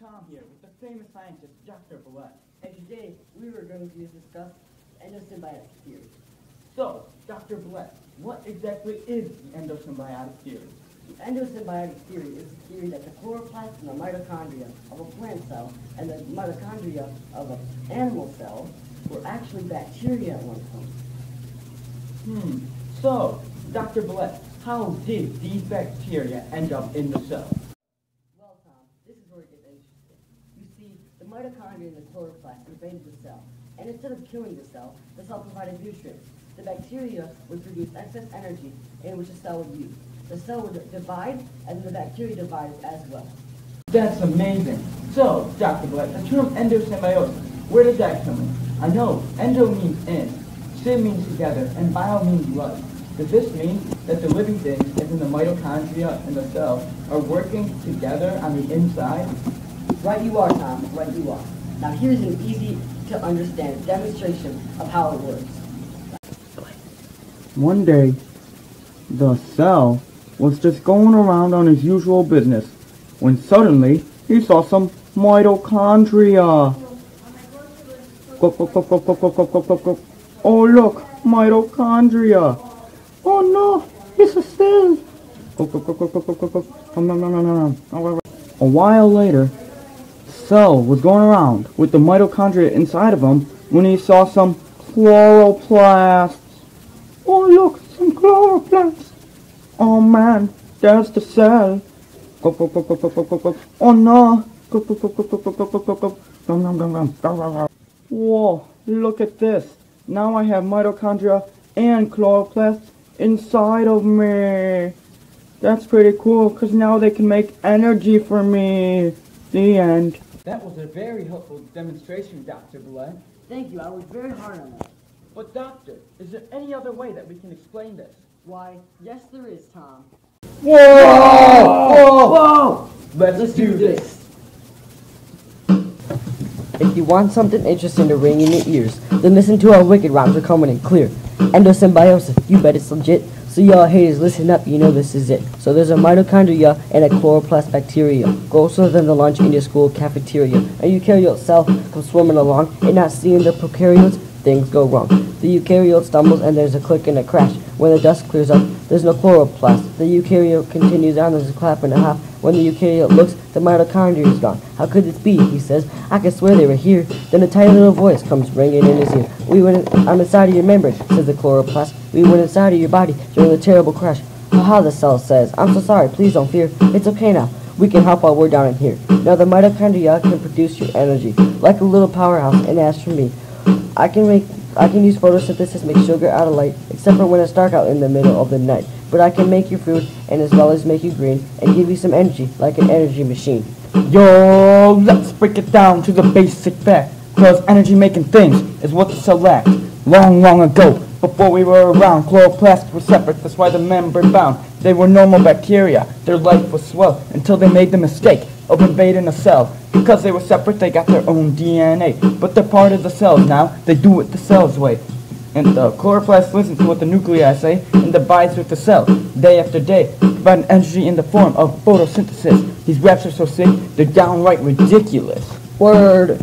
Tom here with the famous scientist, Dr. Black. And today we were going to discuss endosymbiotic theory. So, Dr. Black, what exactly is the endosymbiotic theory? The endosymbiotic theory is the theory that the chloroplast and the mitochondria of a plant cell and the mitochondria of an animal cell were actually bacteria at one point. So, Dr. Black, how did these bacteria end up in the cell? Well, Tom, this is where it gets interesting. You see, the mitochondria and the chloroplast invaded the cell, and instead of killing the cell provided nutrients. The bacteria would produce excess energy in which the cell would use. The cell would divide, and the bacteria divided as well. That's amazing. So, Dr. Black, the term endosymbiosis, where did that come in? I know endo means in, sym means together, and bio means life. Does this mean that the living things, as in the mitochondria and the cell, are working together on the inside? Right you are, Tom, right you are. Now here's an easy to understand demonstration of how it works. One day, the cell was just going around on his usual business when suddenly he saw some mitochondria. Oh look, mitochondria. Oh no, it's a cell. A while later, the cell was going around with the mitochondria inside of him when he saw some chloroplasts. Oh look, some chloroplasts. Oh man, there's the cell. Oh no. Whoa, look at this. Now I have mitochondria and chloroplasts inside of me. That's pretty cool, because now they can make energy for me. The end. That was a very helpful demonstration, Dr. Black. Thank you, I worked very hard on that. But doctor, is there any other way that we can explain this? Why, yes there is, Tom. Whoa! Let's do this. If you want something interesting to ring in your ears, then listen to our wicked rhymes are coming in clear. Endosymbiosis, you bet it's legit. So y'all haters, listen up, you know this is it. So there's a mitochondria and a chloroplast bacteria, grosser than the lunch in your school cafeteria. A eukaryote cell comes swimming along, and not seeing the prokaryotes, things go wrong. The eukaryote stumbles and there's a click and a crash. When the dust clears up, there's no chloroplast. The eukaryote continues on, there's a clap and a half. When the eukaryote looks, the mitochondria is gone. How could this be? He says. I could swear they were here. Then a tiny little voice comes ringing in his ear. I'm inside of your membrane, says the chloroplast. We went inside of your body during the terrible crash. Haha, the cell says. I'm so sorry, please don't fear. It's okay now. We can help while we're down in here. Now the mitochondria can produce your energy, like a little powerhouse, and as for me, I can use photosynthesis to make sugar out of light, except for when it's dark out in the middle of the night. But I can make you food, and as well as make you green, and give you some energy, like an energy machine. Yo, let's break it down to the basic fact. Cause energy making things is what the cell lacked. Long ago, before we were around, chloroplasts were separate, that's why the membrane bound. They were normal bacteria, their life was swell, until they made the mistake of invading a cell. Because they were separate, they got their own DNA. But they're part of the cells now, they do it the cell's way. And the chloroplast listens to what the nuclei say and divides with the cell, day after day, providing energy in the form of photosynthesis. These raps are so sick, they're downright ridiculous. Word.